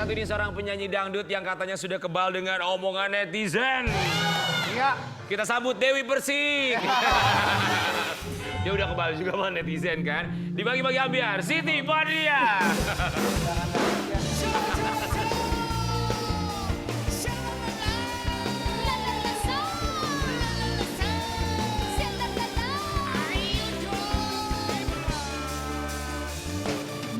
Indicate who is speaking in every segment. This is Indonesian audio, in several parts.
Speaker 1: satu ini seorang penyanyi dangdut yang katanya sudah kebal dengan omongan netizen.
Speaker 2: Iya.
Speaker 1: Kita sambut Dewi Persik. Dia udah kebal juga sama netizen kan. Dibagi-bagi ambiar, Siti Badriah.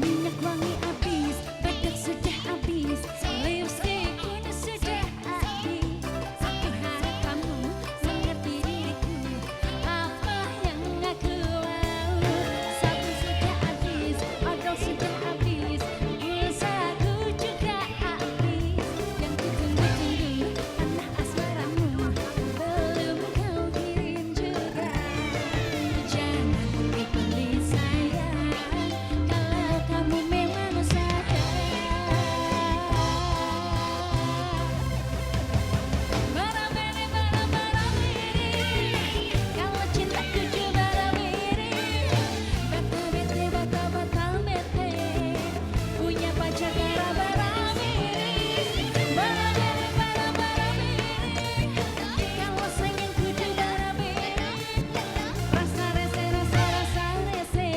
Speaker 3: Minyak wangi habis, bedak sudah habis, lipstick pun sudah habis. Aku harap kamu mengerti diriku, apa yang aku mau. Sabun sudah habis, odol sudah habis, pulsaku juga habis. Yang kutunggu-tunggu tanah asmaramu belum kau kirim juga. Jangan dipilih sayang, kalau kamu memang sayang. Bara-beri, kalau cintaku juga bara-beri. Bata-bete, bata-bata-bete, punya pacar bara-bara-beri. Bara-beri, kalau sayangku juga bara-beri. Rasa rese, rasa rese,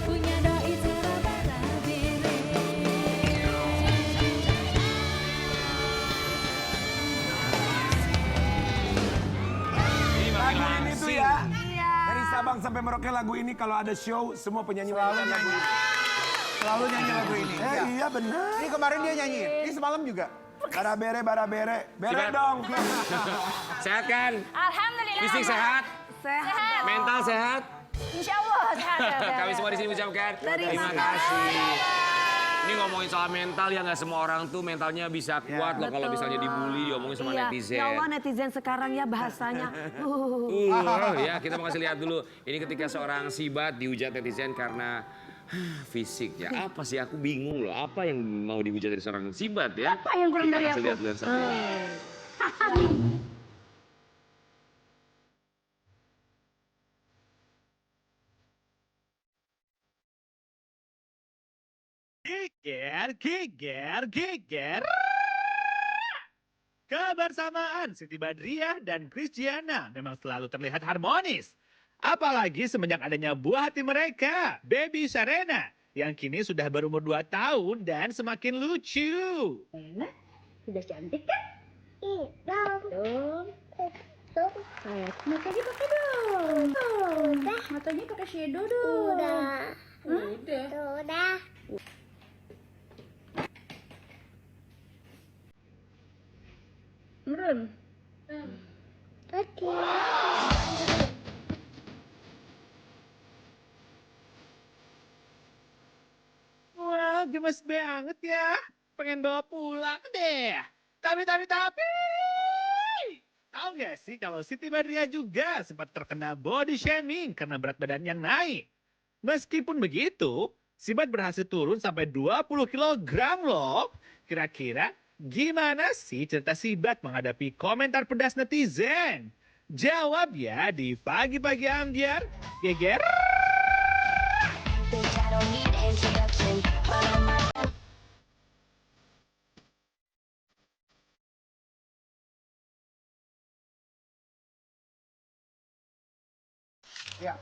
Speaker 3: punya doi bara-bara-beri.
Speaker 2: Lagu ini tuh ya. Dari Sabang sampai Merauke lagu ini kalau ada show semua penyanyi selalu nyanyi.
Speaker 4: Selalu nyanyi lagu ini.
Speaker 2: Iya benar.
Speaker 4: Ini kemarin dia nyanyi. Ini semalam juga.
Speaker 2: Bara-bere, bara-bere. Bere
Speaker 1: Siap.
Speaker 2: dong.
Speaker 1: Sehat kan?
Speaker 5: Alhamdulillah.
Speaker 1: Fisik sehat?
Speaker 5: Sehat.
Speaker 1: Mental sehat?
Speaker 5: Insya Allah sehat.
Speaker 1: Kami semua di sini ucapkan terima
Speaker 5: kasih.
Speaker 1: kasih. Ini ngomongin soal mental ya, nggak semua orang tuh mentalnya bisa kuat loh kalau misalnya dibully, diomongin sama
Speaker 6: Iya,
Speaker 1: netizen.
Speaker 6: ya Allah netizen sekarang ya bahasanya.
Speaker 1: Ya kita mau kasih lihat dulu. Ini ketika seorang Sibat dihujat netizen karena fisik ya. Apa sih, aku bingung loh. Apa yang mau dihujat dari seorang Sibat ya?
Speaker 6: Apa yang kurang dari
Speaker 1: Kita kasih
Speaker 6: aku?
Speaker 1: lihat dulu satu.
Speaker 7: Geger, geger, geger. Kebersamaan Siti Badriah dan Christiana memang selalu terlihat harmonis. Apalagi semenjak adanya buah hati mereka, Baby Sharena, yang kini sudah berumur 2 tahun dan semakin lucu.
Speaker 3: Sudah cantik kan? Iya dong. Dong. Matanya pakai dong. Udah. Matanya pakai shadow dong. Udah. Udah. Meren. Oke.
Speaker 7: Wah, gemes banget ya. Pengen bawa pulang deh. Tapi. Tahu nggak sih kalau Siti Badriah juga sempat terkena body shaming karena berat badan yang naik. Meskipun begitu, Sibat berhasil turun sampai 20 kg loh. Kira-kira gimana sih cerita Sibat menghadapi komentar pedas netizen? Jawab ya di Pagi-Pagi Ambiar. Geger.
Speaker 4: Ya.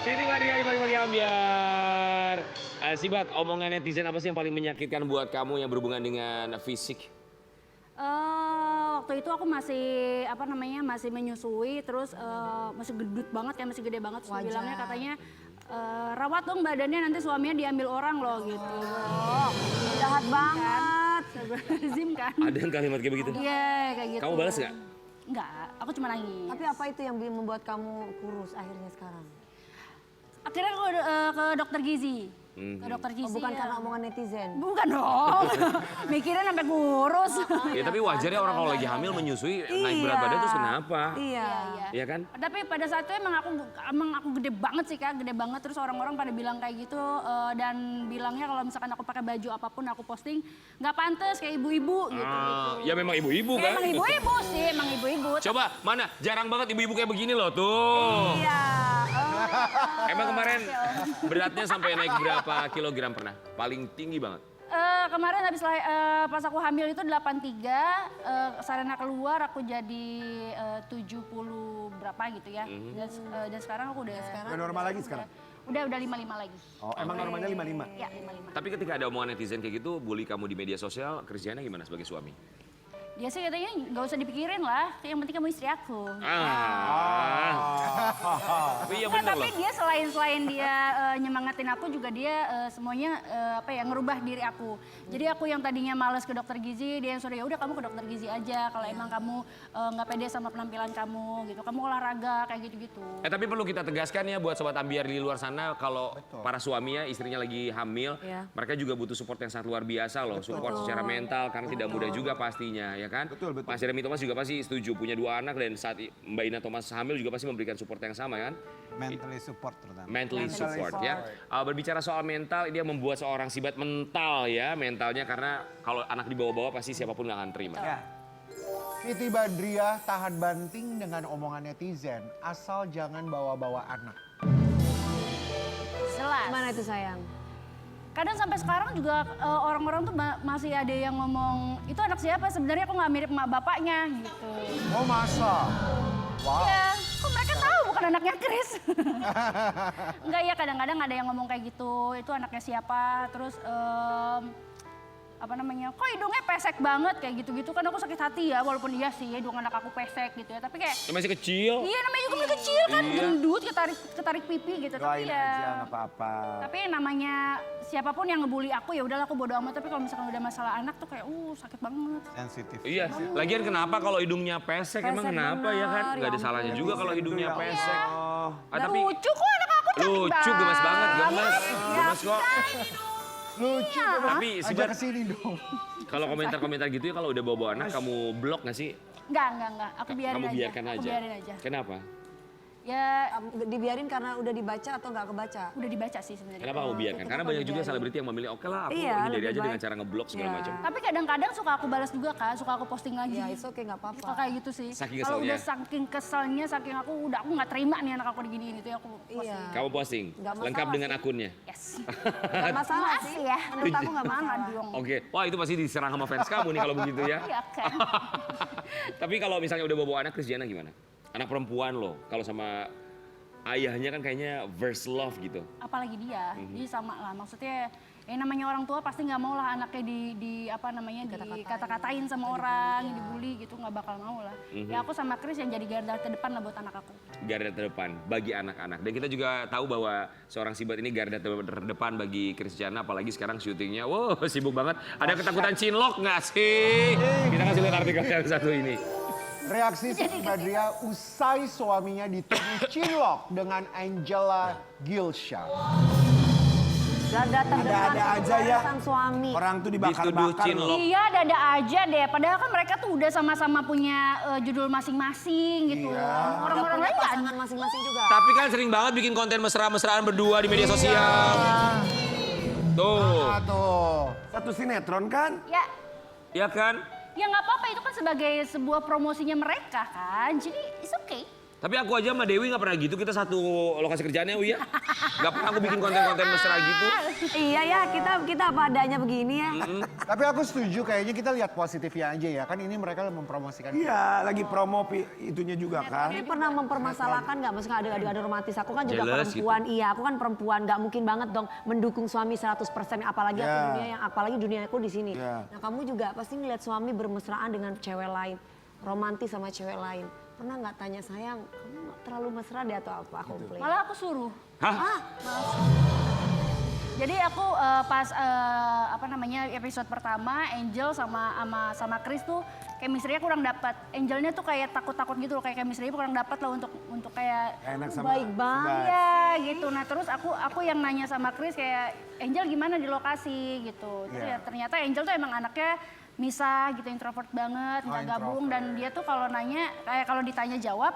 Speaker 1: Siti Badriah di Pagi-Pagi Ambiar. Sibat, omongan netizen apa sih yang paling menyakitkan buat kamu yang berhubungan dengan fisik?
Speaker 5: Waktu itu aku masih menyusui, terus masih gendut banget ya, masih gede banget. Terus bilangnya katanya rawat dong badannya, nanti suaminya diambil orang loh gitu.
Speaker 6: Jahat banget.
Speaker 5: Zim kan?
Speaker 1: Ada yang kalimat kayak begitu?
Speaker 5: Iya kayak gitu.
Speaker 1: Kamu balas nggak?
Speaker 5: Enggak, aku cuma nangis.
Speaker 6: Tapi apa itu yang membuat kamu kurus akhirnya sekarang?
Speaker 5: Akhirnya aku ke dokter gizi. Ke dokter gizi.
Speaker 6: Oh, bukan karena omongan netizen.
Speaker 5: Bukan dong. Mikirnya sampai kurus.
Speaker 1: Ya tapi wajar ya orang kalau lagi hamil menyusui naik berat badan terus kenapa?
Speaker 6: Iya.
Speaker 1: Iya kan?
Speaker 5: Tapi pada saat itu emang aku gede banget sih Kak, gede banget. Terus orang-orang pada bilang kayak gitu dan bilangnya kalau misalkan aku pakai baju apapun aku posting nggak pantas kayak ibu-ibu gitu.
Speaker 1: Ya memang ibu-ibu kan?
Speaker 5: Emang ibu-ibu sih, emang ibu-ibu.
Speaker 1: Coba mana? Jarang banget ibu-ibu kayak begini loh tuh.
Speaker 5: Iya.
Speaker 1: Emang kemarin beratnya sampai naik berapa kilogram pernah? Paling tinggi banget.
Speaker 5: Kemarin habis pas aku hamil itu 83, Sarana keluar aku jadi 70 berapa gitu ya. Dan sekarang aku udah
Speaker 2: Udah normal lagi sekarang?
Speaker 5: Udah 55 lagi.
Speaker 2: Oh, emang normalnya 55?
Speaker 5: Ya, 55.
Speaker 1: Tapi ketika ada omongan netizen kayak gitu, bully kamu di media sosial, Christiana gimana sebagai suami?
Speaker 5: Dia sih katanya nggak usah dipikirin lah, yang penting kamu istri aku.
Speaker 1: Tapi iya
Speaker 5: Nah,
Speaker 1: bener
Speaker 5: tapi
Speaker 1: loh.
Speaker 5: dia selain dia nyemangatin aku juga dia semuanya ngerubah diri aku. Jadi aku yang tadinya males ke dokter gizi, dia yang suruh ya udah kamu ke dokter gizi aja kalau emang kamu nggak pede sama penampilan kamu gitu. Kamu olahraga kayak gitu-gitu.
Speaker 1: Tapi perlu kita tegaskan ya buat sobat ambiar di luar sana kalau para suami ya istrinya lagi hamil, mereka juga butuh support yang sangat luar biasa loh, support secara mental karena tidak mudah juga pastinya ya kan.
Speaker 2: Betul, betul.
Speaker 1: Mas Jeremy Thomas juga pasti setuju punya 2 anak dan saat Mbak Ina Thomas hamil juga pasti memberikan support yang sama kan.
Speaker 4: Mentally support terutama.
Speaker 1: Mentally support ya. Berbicara soal mental, dia membuat seorang sibat mental ya mentalnya karena kalau anak dibawa-bawa pasti siapapun nggak akan terima.
Speaker 4: Ya. Siti Badriah tahan banting dengan omongan netizen, asal jangan bawa-bawa anak.
Speaker 5: Jelas.
Speaker 6: Gimana itu sayang?
Speaker 5: Kadang sampai sekarang juga orang-orang tuh masih ada yang ngomong itu anak siapa? Sebenarnya aku nggak mirip emak bapaknya gitu.
Speaker 4: Oh masa? Wow.
Speaker 5: Iya, kok mereka tahu bukan anaknya Chris? Enggak ya, kadang-kadang ada yang ngomong kayak gitu, itu anaknya siapa, terus kok hidungnya pesek banget kayak gitu-gitu kan aku sakit hati ya, walaupun iya sih hidung anak aku pesek gitu ya, tapi kayak
Speaker 1: Masih kecil.
Speaker 5: iya namanya juga masih kecil kan, gendut, ketarik pipi gitu, tapi
Speaker 2: Doain
Speaker 5: ya
Speaker 2: aja nggak apa-apa.
Speaker 5: tapi namanya siapapun yang ngebully aku ya udahlah aku bodo amat, tapi kalau misalkan udah masalah anak tuh kayak sakit banget.
Speaker 4: Sensitif.
Speaker 1: Iya, lagian kenapa kalau hidungnya pesek emang
Speaker 6: Pesek
Speaker 1: kenapa
Speaker 6: bener,
Speaker 1: ya kan? Nggak ada
Speaker 6: ya
Speaker 1: salahnya juga kalau hidungnya
Speaker 2: Iya.
Speaker 1: pesek.
Speaker 2: Oh.
Speaker 1: Tapi
Speaker 5: Lucu kok anak aku cantik
Speaker 1: lucu gemes banget, gemes. Gemes kok.
Speaker 4: Lucu,
Speaker 1: Tapi
Speaker 4: ajak
Speaker 1: Sibat,
Speaker 4: ke sini dong.
Speaker 1: kalau komentar-komentar gitu ya kalau udah bawa anak kamu blok nggak sih?
Speaker 5: Enggak, aku biarin
Speaker 1: Kamu
Speaker 5: aja.
Speaker 1: biarkan
Speaker 5: Aku
Speaker 1: aja.
Speaker 5: biarin aja.
Speaker 1: Kenapa?
Speaker 5: Ya
Speaker 6: Dibiarin karena udah dibaca atau nggak kebaca?
Speaker 5: udah dibaca sih sebenarnya.
Speaker 1: Kenapa kamu biarkan? Karena banyak juga selebriti yang memilih oke lah aku
Speaker 6: Iya,
Speaker 1: hindari
Speaker 6: lebih
Speaker 1: aja dengan
Speaker 6: baik.
Speaker 1: cara ngeblok segala
Speaker 6: Iya.
Speaker 1: macam.
Speaker 5: Tapi kadang-kadang suka aku balas juga kan, suka aku posting lagi.
Speaker 6: Ya itu oke nggak apa-apa.
Speaker 5: Suka kayak gitu sih.
Speaker 1: Saking
Speaker 5: Kalau
Speaker 1: keselnya.
Speaker 5: udah saking keselnya, saking aku nggak terima nih anak aku diginiin itu ya aku posting.
Speaker 6: Iya.
Speaker 1: Kamu posting
Speaker 6: Nggak masalah
Speaker 1: lengkap dengan
Speaker 6: sih.
Speaker 1: akunnya.
Speaker 5: Yes.
Speaker 6: Nggak masalah
Speaker 5: Makasih
Speaker 6: sih.
Speaker 5: ya.
Speaker 6: Menurut aku nggak
Speaker 5: Mana
Speaker 6: masalah.
Speaker 5: dong.
Speaker 1: Oke, wah itu pasti diserang sama fans kamu nih kalau begitu ya.
Speaker 5: Iya kan.
Speaker 1: Tapi kalau misalnya udah bawa anak Christiana gimana? Anak perempuan loh, kalau sama ayahnya kan kayaknya verse love gitu.
Speaker 5: Apalagi dia, dia sama lah. Maksudnya namanya orang tua pasti nggak mau lah anaknya dikata-katain sama orang, dibully gitu, nggak bakal mau lah. Ya aku sama Chris yang jadi garda terdepan lah buat anak aku.
Speaker 1: Garda terdepan bagi anak-anak. Dan kita juga tahu bahwa seorang Sibat ini garda terdepan bagi Christiana, apalagi sekarang syutingnya. Wow, sibuk banget. Ada ketakutan cinlok nggak sih? Kita kasih lihat artikel yang satu ini.
Speaker 4: Reaksi Siti Badriah usai suaminya dituduh cinlok dengan Angela Gilshan.
Speaker 6: Dada terdepan
Speaker 2: Ada-ada aja ya.
Speaker 6: sang suami.
Speaker 2: Orang tuh
Speaker 1: Dituduh
Speaker 2: dibakar-bakar.
Speaker 1: cinlok.
Speaker 5: Iya, ada aja deh. Padahal kan mereka tuh udah sama-sama punya judul masing-masing gitu. Orang-orang lain kan.
Speaker 6: Pasangan masing-masing juga.
Speaker 1: Tapi kan sering banget bikin konten mesra-mesraan berdua di media sosial. Tuh,
Speaker 4: Tuh.
Speaker 2: Satu sinetron kan?
Speaker 5: Ya,
Speaker 1: ya kan?
Speaker 5: ya nggak apa-apa itu kan sebagai sebuah promosinya mereka kan. Jadi it's okay.
Speaker 1: Tapi aku aja sama Dewi nggak pernah gitu, kita satu lokasi kerjaannya Uya. Nggak pernah aku bikin konten-konten mesra gitu.
Speaker 6: Iya ya, kita apa adanya begini ya.
Speaker 4: Tapi aku setuju kayaknya kita lihat positifnya aja ya. Kan ini mereka mempromosikan.
Speaker 2: Iya, lagi promo itunya juga kan.
Speaker 6: Ini pernah mempermasalahkan nggak, maksudnya ada romantis. Aku kan juga
Speaker 1: Jealous
Speaker 6: perempuan, iya aku kan perempuan, nggak mungkin banget dong mendukung suami 100%, apalagi aku apalagi dunia aku di sini. Nah kamu juga pasti ngeliat suami bermesraan dengan cewek lain, romantis sama cewek lain. Pernah nggak tanya sayang, kamu terlalu mesra deh atau apa? Komplain.
Speaker 5: Malah aku suruh.
Speaker 1: Hah?
Speaker 5: Jadi aku pas episode pertama Angel sama Chris tuh chemistry-nya kurang dapat. Angelnya tuh kayak takut-takut gitu loh, kayak chemistry-nya kurang dapat lah untuk kayak
Speaker 2: Enak sama
Speaker 6: baik banget.
Speaker 5: iya gitu. Nah terus aku yang nanya sama Chris kayak Angel gimana di lokasi gitu. Terus ya ternyata Angel tuh emang anaknya misah gitu, introvert banget, nggak gabung, dan dia tuh kalau nanya kayak kalau ditanya jawab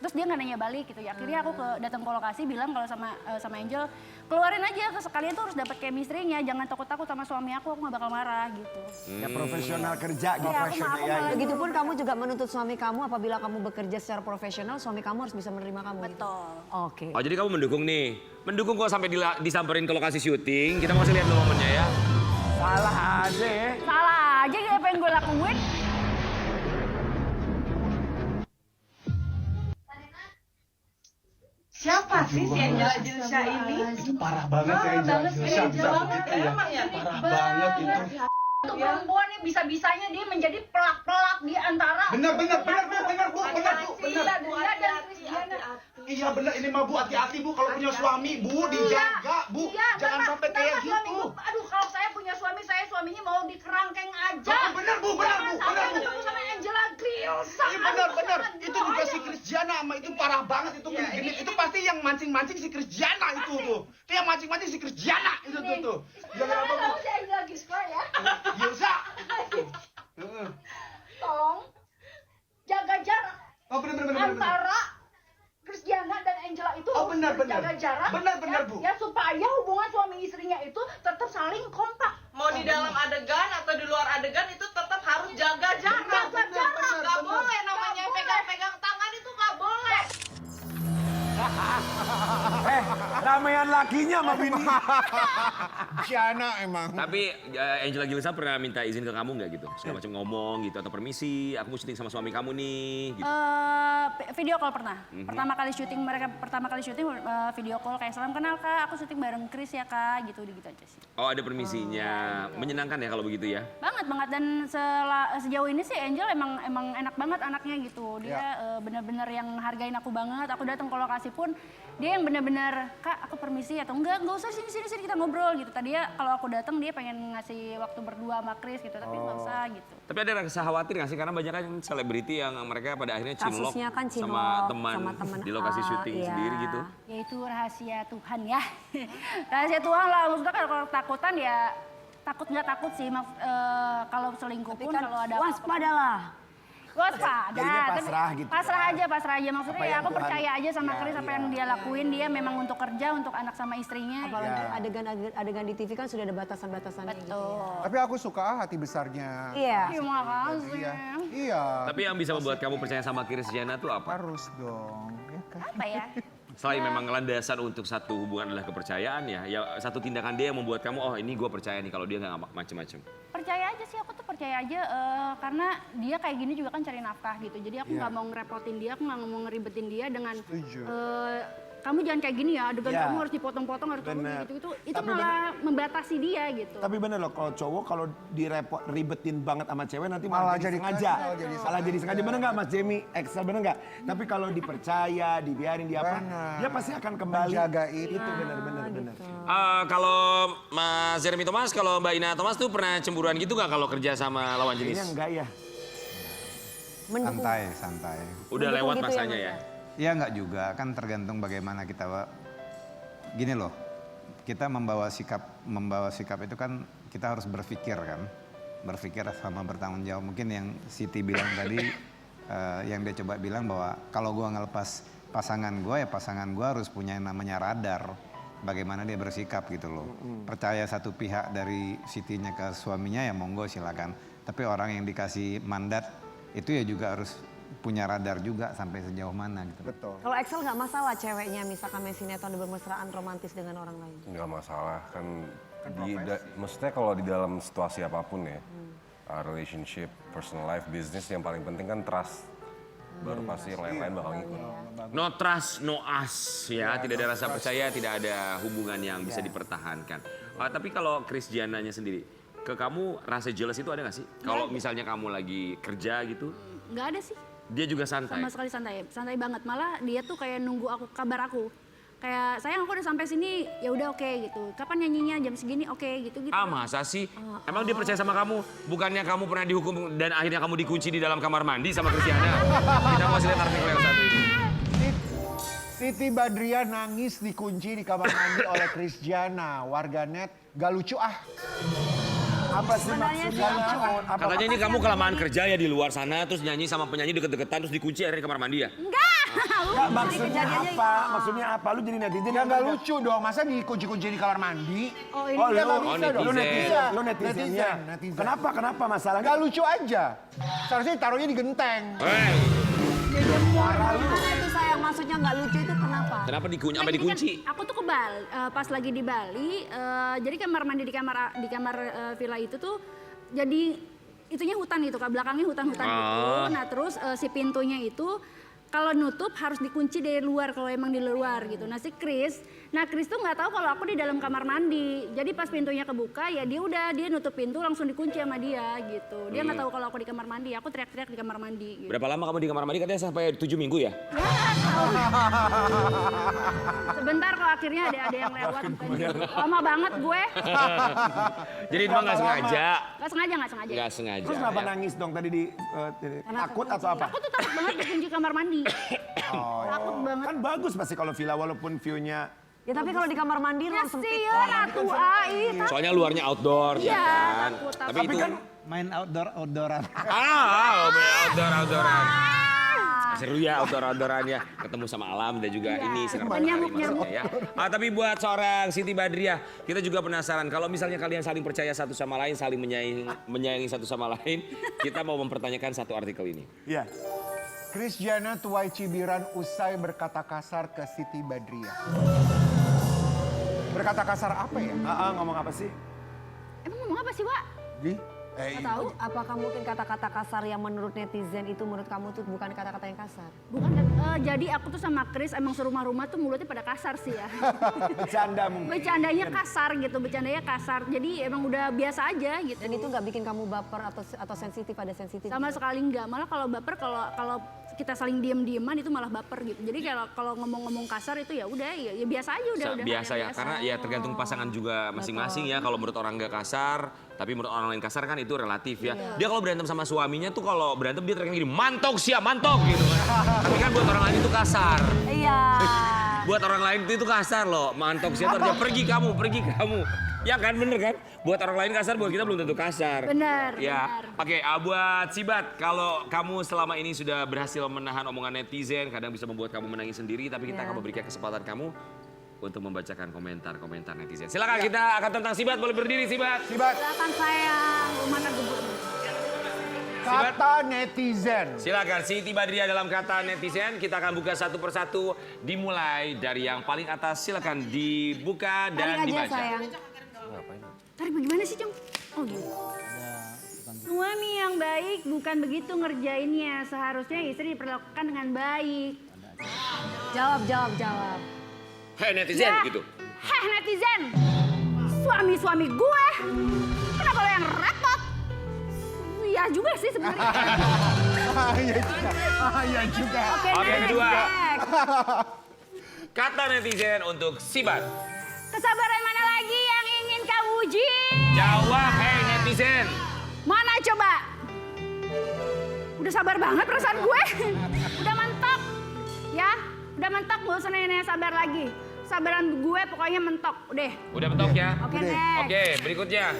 Speaker 5: terus dia nggak nanya balik gitu ya. Akhirnya aku datang ke lokasi bilang kalau sama Angel keluarin aja sekalian tuh harus dapat chemistry-nya, jangan takut-takut sama suami aku nggak bakal marah gitu.
Speaker 2: Ya profesional kerja gitu.
Speaker 5: Profesional,
Speaker 2: Ya, ya.
Speaker 6: Begitupun kamu juga menuntut suami kamu apabila kamu bekerja secara profesional, suami kamu harus bisa menerima kamu. Gitu.
Speaker 5: Betul.
Speaker 6: Oke.
Speaker 1: Oh jadi kamu mendukung nih? Mendukung kok sampai disamperin ke lokasi syuting, kita masih lihat dulu momennya ya.
Speaker 2: Salah aja ya.
Speaker 5: Salah aja gitu apa yang gue lakuin.
Speaker 8: Siapa sih si Angela Gilsa ini?
Speaker 9: Parah banget ya Angela Gilsa bisa begitu ya. Parah banget itu.
Speaker 5: Itu perempuan nih bisa-bisanya dia menjadi pelak-pelak di antara
Speaker 9: Benar Bu. Iya benar, ini mah Bu, hati-hati Bu kalau punya suami Bu, dijaga Bu. Jangan sampai kayak gitu.
Speaker 5: Aduh, kalau saya punya suami, saya suaminya mau dikerangkeng aja.
Speaker 9: Benar Bu.
Speaker 5: Jangan sampai ketemu sama Angela Gilsa.
Speaker 9: Iya benar. Itu juga si Christiana sama itu parah banget itu genit. Itu pasti yang mancing-mancing si Christiana itu tuh. Itu yang mancing-mancing si Christiana itu tuh. Jangan apa Bu.
Speaker 5: Si Angela Gilsa ya.
Speaker 9: Gilsa.
Speaker 5: Tolong jaga jarak
Speaker 9: Oh benar.
Speaker 5: antara Christiana dan Angela itu.
Speaker 9: Oh, benar.
Speaker 5: Jaga jarak.
Speaker 9: Benar,
Speaker 5: ya,
Speaker 9: Bu.
Speaker 5: Ya supaya hubungan suami istrinya itu tetap saling kompak.
Speaker 8: Mau di dalam adegan atau di luar adegan itu tetap harus jaga jarak.
Speaker 5: Jaga jarak.
Speaker 8: Gak boleh namanya pegang-pegang tangan itu gak boleh.
Speaker 2: Ramean lakinya sama bini.
Speaker 4: Siana emang.
Speaker 1: Tapi Angela Gilsa pernah minta izin ke kamu nggak gitu? Segala macam ngomong gitu atau permisi, aku mau syuting sama suami kamu nih gitu.
Speaker 5: Video call pernah. Pertama kali syuting video call kayak salam kenal Kak, aku syuting bareng Chris ya Kak, gitu aja sih.
Speaker 1: Oh ada permisinya, menyenangkan ya kalau begitu ya?
Speaker 5: Banget dan sejauh ini sih Angel emang enak banget anaknya gitu. Dia bener-bener yang hargain aku banget. Aku datang ke lokasi pun dia yang bener-bener Kak aku permisi atau enggak usah sini kita ngobrol gitu. Tadi ya kalau aku datang dia pengen ngasih waktu berdua sama Chris gitu, tapi nggak usah gitu.
Speaker 1: Tapi ada rasa khawatir nggak sih karena banyak kan selebriti yang mereka pada akhirnya cinlok
Speaker 6: Kasusnya kan
Speaker 1: sama
Speaker 6: cinlok,
Speaker 1: teman
Speaker 6: sama temen
Speaker 1: di lokasi
Speaker 6: A,
Speaker 1: syuting
Speaker 6: iya.
Speaker 1: sendiri gitu.
Speaker 5: Ya itu rahasia Tuhan ya. Rahasia Tuhan lah, maksudnya kalau takutan ya takut nggak takut sih kalau selingkuh pun kalau ada apa-apa.
Speaker 6: Waspadalah.
Speaker 5: Waspada.
Speaker 2: Jadinya pasrah gitu.
Speaker 5: Pasrah aja. Maksudnya
Speaker 2: Apa
Speaker 5: ya
Speaker 2: yang
Speaker 5: aku
Speaker 2: Tuhan-
Speaker 5: percaya aja sama
Speaker 2: Ya,
Speaker 5: Chris apa
Speaker 2: iya,
Speaker 5: yang dia lakuin. Dia memang untuk kerja, untuk anak sama istrinya.
Speaker 6: Apalagi adegan di TV kan sudah ada batasan-batasannya gitu.
Speaker 5: Betul.
Speaker 4: Tapi aku suka hati besarnya.
Speaker 6: Iya.
Speaker 5: Terima kasih.
Speaker 4: Iya.
Speaker 1: Tapi yang bisa membuat kamu percaya sama Christiana tuh apa?
Speaker 4: Harus dong. Ya kan?
Speaker 5: Apa ya?
Speaker 1: Selain memang landasan untuk satu hubungan adalah kepercayaan ya satu tindakan dia yang membuat kamu oh ini gue percaya nih kalau dia nggak macem-macem.
Speaker 5: Percaya aja sih, aku tuh percaya aja karena dia kayak gini juga kan cari nafkah gitu. Jadi aku nggak mau ngerepotin dia, aku nggak mau ngeribetin dia dengan kamu jangan kayak gini ya, adegan
Speaker 2: Iya.
Speaker 5: kamu harus dipotong-potong, harus kamu
Speaker 2: Bener.
Speaker 5: gitu-gitu. Itu
Speaker 2: Tapi
Speaker 5: malah membatasi dia gitu.
Speaker 2: Tapi bener loh, kalau cowok kalau ribetin banget sama cewek nanti malah
Speaker 4: Malah
Speaker 2: jadi
Speaker 4: jadi
Speaker 2: sengaja.
Speaker 4: kesel,
Speaker 2: Malah jadi sengaja. Bener nggak Mas Jamie? Excel bener nggak? Tapi kalau dipercaya, dibiarin dia apa,
Speaker 4: Bener.
Speaker 2: dia pasti akan kembali.
Speaker 4: Menjaga itu.
Speaker 2: bener.
Speaker 1: Kalau Mas Jeremy Thomas, kalau Mbak Ina Thomas tuh pernah cemburuan gitu nggak kalau kerja sama lawan
Speaker 2: Kayaknya
Speaker 1: jenis?
Speaker 2: enggak ya.
Speaker 6: Mendukung.
Speaker 10: Santai.
Speaker 1: Udah
Speaker 6: Mendukung
Speaker 1: lewat
Speaker 6: gitu ya,
Speaker 1: masanya
Speaker 6: Mas,
Speaker 1: ya?
Speaker 10: Ya nggak juga, kan tergantung bagaimana kita. Gini loh, kita membawa sikap itu kan kita harus berpikir kan. Berpikir sama bertanggung jawab. Mungkin yang Siti bilang tadi, yang dia coba bilang bahwa kalau gua ngelepas pasangan gua harus punya yang namanya radar. Bagaimana dia bersikap gitu loh. Percaya satu pihak dari Sitinya ke suaminya ya monggo silakan. Tapi orang yang dikasih mandat itu ya juga harus punya radar juga sampai sejauh mana gitu.
Speaker 4: Betul.
Speaker 6: Kalau Excel nggak masalah ceweknya misalkan main sinetron bermesraan romantis dengan orang lain.
Speaker 11: Nggak masalah kan maksudnya kalau di dalam situasi apapun ya, relationship, personal life, business yang paling penting kan trust. Baru pasti yang lain-lain bakal ngikut.
Speaker 1: No trust, no us ya. Tidak ada rasa percaya, tidak ada hubungan yang bisa dipertahankan. Tapi kalau Christiananya sendiri, ke kamu rasa jealous itu ada nggak sih? Kalau misalnya kamu lagi kerja gitu,
Speaker 5: Nggak ada sih,
Speaker 1: dia juga santai.
Speaker 5: sama sekali santai banget. Malah dia tuh kayak nunggu kabar aku. Kayak sayang aku udah sampai sini, ya udah oke gitu. Kapan nyanyinya jam segini oke gitu.
Speaker 1: Masa sih? Emang dia percaya sama kamu? Bukannya kamu pernah dihukum dan akhirnya kamu dikunci di dalam kamar mandi sama Christiana? Kita mau lihat artikel yang satu ini.
Speaker 4: Siti Badriah nangis dikunci di kamar mandi oleh Christiana. Warganet gak lucu ah.
Speaker 2: Apa sih
Speaker 6: Sebenarnya
Speaker 2: maksudnya?
Speaker 6: sih lucu.
Speaker 1: Katanya ini kamu kelamaan kerja ya di luar sana, terus nyanyi sama penyanyi deket-deketan, terus dikunci akhirnya di kamar mandi ya?
Speaker 2: Nggak, maksudnya apa? Maksudnya apa? Lu jadi netizen
Speaker 4: Ya gak lucu dong, masa dikunci-kunci di kamar mandi?
Speaker 5: Oh ini
Speaker 2: Oh,
Speaker 4: Ya nggak
Speaker 2: lu,
Speaker 4: bisa dong.
Speaker 1: netizen.
Speaker 2: lu netizennya.
Speaker 4: Netizen.
Speaker 2: Kenapa masalahnya?
Speaker 4: Gak lucu aja. Seharusnya taruhnya di genteng.
Speaker 1: Hei,
Speaker 6: Gimana itu sayang maksudnya nggak lucu itu kenapa?
Speaker 1: Kenapa sampai
Speaker 5: Jadi kan
Speaker 1: dikunci?
Speaker 5: aku tuh ke Bali, pas lagi di Bali, jadi kamar mandi di kamar villa itu tuh jadi itunya hutan gitu, Kak, belakangnya hutan-hutan gitu. Nah terus si pintunya itu kalau nutup harus dikunci dari luar kalau emang di luar gitu. Nah Chris tuh nggak tahu kalau aku di dalam kamar mandi. Jadi pas pintunya kebuka ya dia nutup pintu langsung dikunci sama dia gitu. Dia nggak tahu kalau aku di kamar mandi. Aku teriak-teriak di kamar mandi. Gitu.
Speaker 1: Berapa lama kamu di kamar mandi? Katanya sampai 7 minggu ya?
Speaker 5: Sebentar kok akhirnya ada yang lewat. Lama banget gue.
Speaker 1: Jadi itu nggak sengaja.
Speaker 5: Nggak sengaja.
Speaker 1: Nggak sengaja.
Speaker 2: Terus kenapa
Speaker 1: ya.
Speaker 2: nangis dong tadi takut atau apa?
Speaker 5: Aku tuh takut banget dikunci kamar mandi. Takut banget.
Speaker 2: Kan bagus pasti kalau villa walaupun view-nya.
Speaker 6: Ya tapi kalau di kamar mandi ruang sempit.
Speaker 5: Kasian Ratu AI.
Speaker 1: Soalnya luarnya outdoor
Speaker 5: Iya,
Speaker 1: ya kan.
Speaker 5: takut.
Speaker 1: Tapi itu
Speaker 2: kan
Speaker 10: Main outdooran.
Speaker 1: outdooran. Seru ya outdooran ya. Ketemu sama alam dan juga ini sinar matahari maksudnya ya. Tapi buat seorang Siti Badriah, kita juga penasaran kalau misalnya kalian saling percaya satu sama lain, saling menyayangi satu sama lain, kita mau mempertanyakan satu artikel ini.
Speaker 2: Iya.
Speaker 4: Christiana tuai cibiran usai berkata kasar ke Siti Badriah. Berkata kasar apa ya?
Speaker 2: Ngomong apa sih?
Speaker 5: Emang ngomong apa sih, Wak?
Speaker 6: Nggak tahu, apakah mungkin kata-kata kasar yang menurut netizen itu menurut kamu tuh bukan kata-kata yang kasar?
Speaker 5: Bukan, jadi aku tuh sama Chris emang serumah-rumah tuh mulutnya pada kasar sih ya.
Speaker 2: Bercanda mungkin.
Speaker 5: Bercandanya kasar, jadi emang udah biasa aja gitu.
Speaker 6: Dan itu nggak bikin kamu baper atau sensitif, ada sensitif?
Speaker 5: Sama sekali enggak, malah kalau baper kalau kita saling diem-dieman itu malah baper gitu. Jadi kalau ngomong-ngomong kasar itu ya udah ya biasa aja udah
Speaker 1: Biasa ya, karena ya tergantung pasangan juga masing-masing ya. Kalau menurut orang nggak kasar, tapi menurut orang lain kasar kan itu relatif ya. Dia kalau berantem sama suaminya tuh kalau berantem dia teriak gini, mantok gitu kan. Tapi kan buat orang lain itu kasar.
Speaker 6: Iya.
Speaker 1: Buat orang lain itu kasar loh, mantok siapa artinya pergi kamu. Ya kan bener kan? Buat orang lain kasar, buat kita belum tentu kasar.
Speaker 5: Benar.
Speaker 1: Ya, oke. Buat Sibat, kalau kamu selama ini sudah berhasil menahan omongan netizen, kadang bisa membuat kamu menangis sendiri, tapi kita akan memberikan kesempatan kamu untuk membacakan komentar netizen. Silakan kita akan tentang Sibat, boleh berdiri Sibat.
Speaker 5: Silakan sayang, mana gebuk.
Speaker 4: Kata netizen.
Speaker 1: Silakan Siti Badriah dalam kata netizen. Kita akan buka satu persatu, dimulai dari yang paling atas. Silakan dibuka dan dibaca.
Speaker 6: Sayang.
Speaker 5: Tarik bagaimana sih, Cung? Oh gitu. Suami yang baik bukan begitu ngerjainnya. Seharusnya istri diperlakukan dengan baik.
Speaker 6: Jawab.
Speaker 1: Hei netizen gitu.
Speaker 5: Heh netizen, suami gue, kenapa lo yang repot? Iya juga sih sebenarnya.
Speaker 4: Iya juga.
Speaker 5: Oke,
Speaker 1: Oke, kedua.
Speaker 5: next.
Speaker 1: Kata netizen untuk Sibat.
Speaker 5: Kesabaran mana lagi yang ingin kau uji?
Speaker 1: Jawab, hei netizen.
Speaker 5: Mana coba? Udah sabar banget perasaan gue. Udah mentok. Ya, udah mentok, gak usah nanya sabar lagi. Sabaran gue pokoknya mentok, udah.
Speaker 1: Udah mentok ya?
Speaker 5: Oke, next.
Speaker 1: Oke, berikutnya.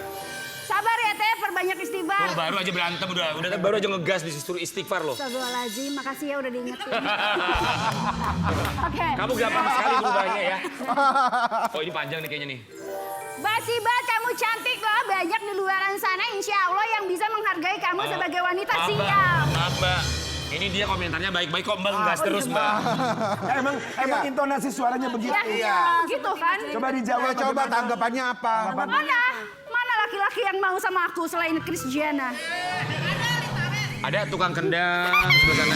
Speaker 5: Sabar ya Teh, perbanyak istighfar.
Speaker 1: Tuh, baru aja berantem, udah baru aja ngegas disuruh istighfar loh.
Speaker 5: Astagfirullahaladzim, makasih ya udah diingetin. Oke.
Speaker 1: Kamu gampang sekali berubahnya ya. Oh ini panjang nih kayaknya nih.
Speaker 5: Basibat, kamu cantik loh, banyak di luaran sana insya Allah yang bisa menghargai kamu sebagai wanita. Siap.
Speaker 1: Maaf Mbak, ini dia komentarnya baik-baik kok Mbak ngegas terus Mbak.
Speaker 2: Emang intonasi suaranya begitu.
Speaker 5: Iya, begitu kan.
Speaker 2: Coba dijawab.
Speaker 4: Coba tanggapannya apa?
Speaker 5: Mana laki-laki yang mau sama aku selain Christiana?
Speaker 1: Ada tukang kendang sebelah sana.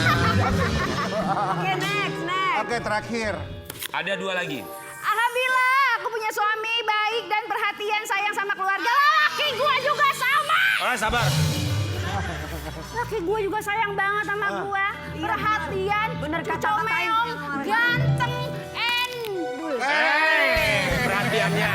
Speaker 5: Oke, next.
Speaker 4: Oke, terakhir.
Speaker 1: Ada 2 lagi.
Speaker 5: Alhamdulillah, aku punya suami baik dan perhatian sayang sama keluarga. Laki gue juga sama.
Speaker 1: Sabar.
Speaker 5: Laki gue juga sayang banget sama gue. Perhatian,
Speaker 6: Bener kata
Speaker 5: comeong, ganteng,
Speaker 1: Perhatiannya.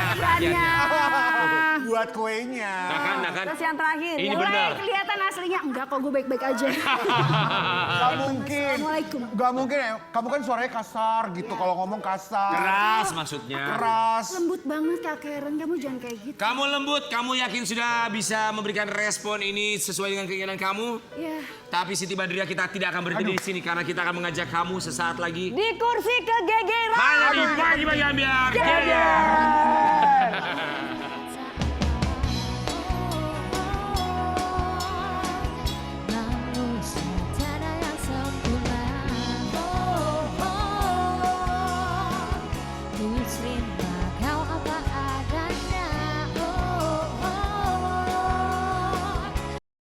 Speaker 4: Buat kuenya.
Speaker 1: Nah kan.
Speaker 6: Terus yang terakhir.
Speaker 1: Ini
Speaker 5: Mulai
Speaker 1: benar.
Speaker 5: kelihatan aslinya. Enggak kok, gue baik-baik aja.
Speaker 4: Gak mungkin.
Speaker 5: Assalamualaikum.
Speaker 4: Gak mungkin ya. Kamu kan suaranya kasar gitu. Kalau ngomong kasar.
Speaker 1: Keras maksudnya.
Speaker 4: Keras.
Speaker 5: Lembut banget Kak Karen, kamu jangan kayak gitu.
Speaker 1: Kamu lembut, kamu yakin sudah bisa memberikan respon ini sesuai dengan keinginan kamu?
Speaker 5: Ya.
Speaker 1: Tapi Siti Badriah kita tidak akan berhenti di sini karena kita akan mengajak kamu sesaat lagi.
Speaker 6: Di kursi kegegeran.
Speaker 1: Hanya di Pagi Bagian Biar.